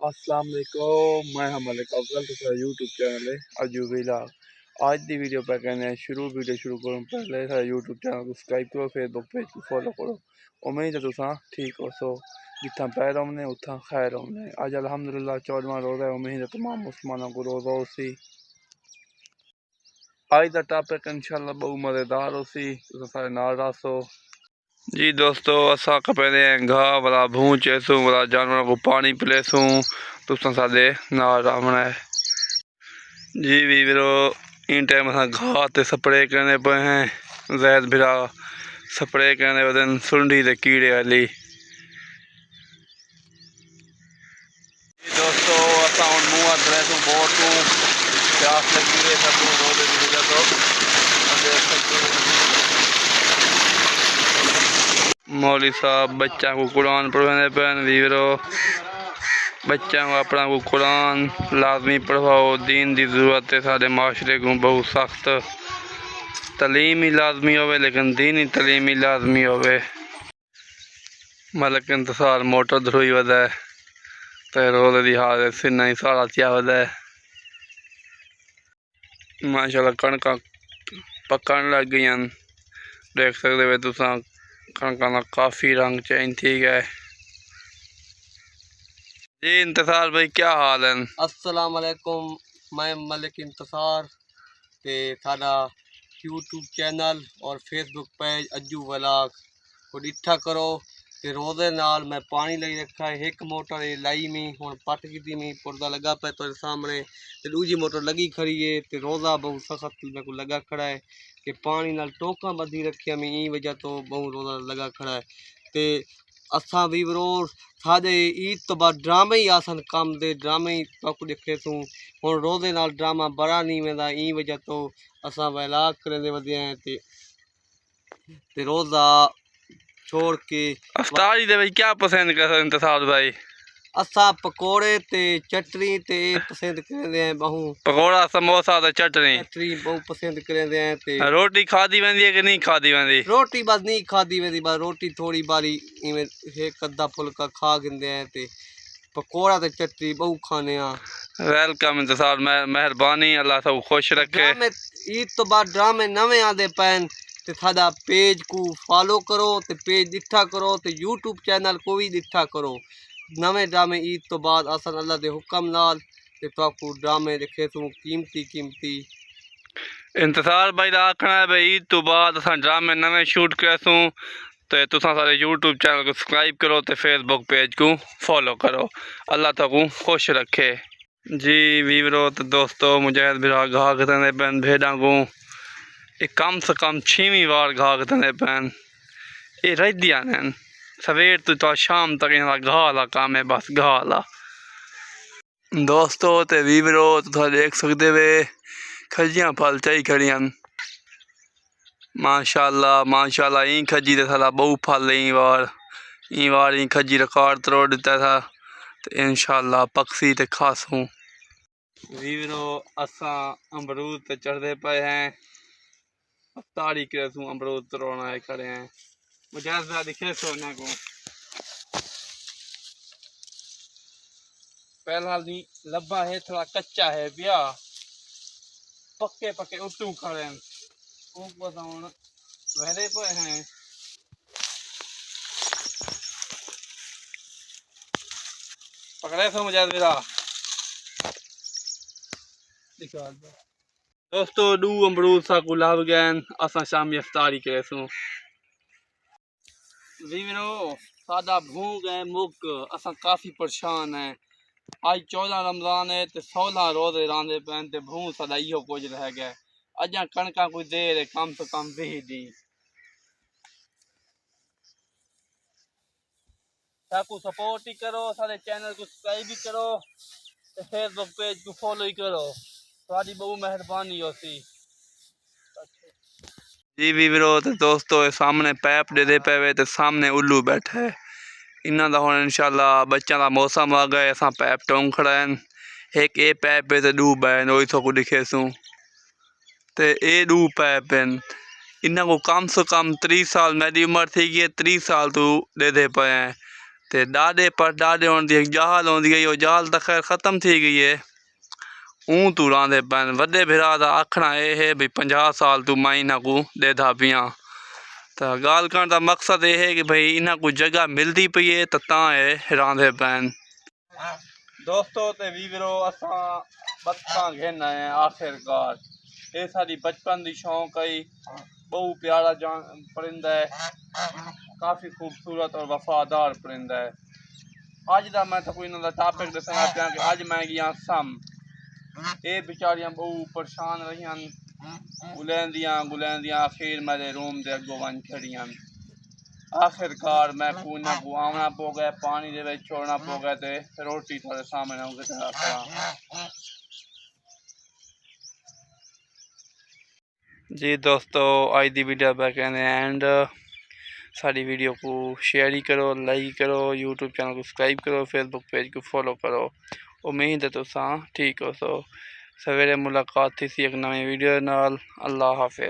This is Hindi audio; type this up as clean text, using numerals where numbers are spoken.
अस्सलाम वालेकुम, मैं हम मलिक अफजल तो यूट्यूब चैनल है अजू व्लॉग। आज की वीडियो पे कहने वीडियो शुरू करूँ पहले सारे यूट्यूब चैनल को सब्सक्राइब करो, फेसबुक पेज को फॉलो करो। उम्मीद है तुसा ठीक हो सो जितना पैर हमने उतना खैर हमने। आज अल्हम्दुलिल्लाह 14वां रोज़ा है। उम्मीद है तमाम मुसलमानों को रोज़ा उसी आज का टॉपिक इंशाल्लाह बहुत मज़ेदार उसी सारे नाल रसो। जी दोस्तों, असा पहले घाह वाला भूं चेसूँ वाला जानवरों को पानी पिलेसूँ तुसा सादे नाल रामना है। जी वीरो इन टाइम असा घाह ते स्प्रे करने पे हैं, जहर भिरा स्प्रे करने वजन सुंडी ते कीड़े वाली। जी दोस्तों, असा हुन मुँह हथ धरेसूँ बोर तू प्यास लगी है सब रोज़े की वजह तो देख सकते हो। मौली साहब बच्चा को कुरान पढ़ाने पे वीरो बच्चा को अपना को कुरान लाजमी पढ़वाओ। दीन की जरूरत है सारे माशरे को, बहुत सख्त तलीम ही लाजमी होवे लेकिन दीनी तलीम ही लाजमी होवे। मलक इंतजार मोटर धरोई वद है तो रोज़ की हालत सिन्ना ही सारा चिया वद है। माशाल्लाह कणक पकन लग गई, देख सकते हो तुसा कणक का काफ़ी रंग चेंज थी गया। जी इंतजार भाई क्या हाल है? अस्सलाम वालेकुम, मैं मलिक इंतजार ते साडा यूट्यूब चैनल और फेसबुक पेज अज्जू व्लॉग को डिठा करो। ते रोज़े नाल मैं पानी लाई रखा है, एक मोटर लाई मी हुण पट की मी पुरदा लगा पे तो सामने ते दूजी मोटर लगी खड़ी है। ते रोज़ा बहुत सख्त मेरे को लगा खड़ा है कि पानी नाल टोका बधी रखिया मी ई वजह तो बहुत रोज़ा लगा खड़ा है। ते असा भी रोज़ साढ़े ईद तो बाद ड्रामे ही आसन कम दे ड्रामे ही तक दिखे सूँ हुण रोज़े नाल ड्रामा बड़ा नहीं वेंदा, ई वजह तो असा व्लॉग करने वधे हैं ते रोज़ा छोड़ के अफ्तारी दे भाई क्या पसंद कर इंतजार भाई? असा पकोड़े ते चटनी ते पसंद करते हैं बहु। पकौड़ा समोसा ते चटनी चटनी बहु पसंद करते हैं ते रोटी खादी वेंदी है कि नहीं खादी वेंदी? रोटी बस नहीं खादी वेंदी, बस रोटी थोड़ी बारी इवें एक अद्धा फुलका खा गिंदे हैं ते पकोड़ा ते चटनी बहु खाने हैं। वेलकम इंतजार, मेहरबानी, अल्लाह सब खुश रखे। ईद तो बाद ड्रामे नवे आते पैन ते साडा पेज को फॉलो करो ते पेज दिठा करो ते यूट्यूब चैनल को भी दिठा करो। नवे ड्रामे ईद तो बाद असन अल्लाह दे हुक्म नाल ते ताकू ड्रामे दिखे तू कीमती इंतजार भाई का आखना है भाई ईद तो बाद अस ड्रामे नवे शूट करसूँ तो तुसा सारे यूट्यूब चैनल को सब्सक्राइब करो तो फेसबुक पेज को फॉलो करो। अल्लाह तक खुश रखे। जी वीवरो तो दोस्तों, मुजाहिद बिरा घाह कतने पैन भेड़ा को ये कम से कम 6वीं बार घाह कतने पैन ये रह दिया ने सवेर तो शाम तक इन्होंने घाह वाला काम है, बस घाह वाला। दोस्तों ते वीवरो तो देख सकते वे खजियां फल चाही खड़ियां माशाल्लाह माशाल्लाह। ई खजी तो साला बहु फल ई बार ई खजी रिकॉर्ड तोड़ दिता था तो इंशाल्लाह पक्सी ते खासूं। वीवरो असा अमरूद पे चढ़ते पे हैं, ताड़ी के सू अमरूद तोड़ना है खड़े हैं। मुझे दिखे सोने को पहला दी लब्बा है, थोड़ा कच्चा है बिया पक्के पक्के उतू खड़े हैं वहरे पे हैं। पकड़े सो मुझे दोस्तों दू अमरूद सा को लाभ गए असा शाम इफ्तारी करे सू। वीवरो सादा भू गए मुक असा काफी परेशान है। आज 14 रमजान है तो 16 रोजे रांधे पैन ते भू सादा इहो कुछ रह गया। अजा कणका कोई देर है कम से कम 20 दी ताकू सपोर्ट ही करो, सारे चैनल को सब्सक्राइब भी करो ते फेसबुक पेज को फॉलो ही करो, थोड़ी बहुत मेहरबानी होती। जी वीवरो तो दोस्तों सामने पैप दे दे पे तो सामने उल्लू बैठा है। इन्हों का हम इंशाल्लाह बच्चों का मौसम आ गए असा पैप टोंग खड़ा है। एक ये पैप है तो दू बैन वही थोक दिखे सूँ तो ये दू पैप हैं। इन्हों को कम से कम 30 साल मेरी उम्र थी गई 30 साल तो दे दे पे हैं ते डाडे पर डाडे होने दी जहाल होंदी है, जहाल तो खैर ख़त्म थी गई है। ऊँ तू रांदे पैन वड्डे भिरा दा आखना ये है भी 50 साल तू माई इन्हां को देदा पियां। तो गाल करण का मकसद ये है कि भाई इन्हां को जगह मिलती पई है तो तां ये रांदे पैन। दोस्तों ते वीवरो असां बत्तां घेन आए हैं आखिरकार। ये साडी बचपन दी शौक है। बहु प्यारा जान परिंदा है, काफ़ी खूबसूरत और वफादार परिंदा है। अज का मैं तो कोई इन्हों टॉपिक दसना पिया कि अज मैं गया सम। ये बेचारियां बहु परेशान रही गुलैंदियां आखिर मेरे रूम के अगों वन खड़ियां। आखिरकार मैं इन्हां को आना पो गया, पानी दे विच छोड़ना पो गया ते रोटी थोड़े सामने रखा। जी दोस्तों आज की वीडियो पर कहने एंड साड़ी वीडियो को शेयर ही करो, लाइक करो, यूट्यूब चैनल को सब्सक्राइब करो, फेसबुक पेज को फॉलो करो। उम्मीद है तुसां ठीक हो। सो सवेरे मुलाकात थी एक नई वीडियो नाल। अल्लाह हाफिज़।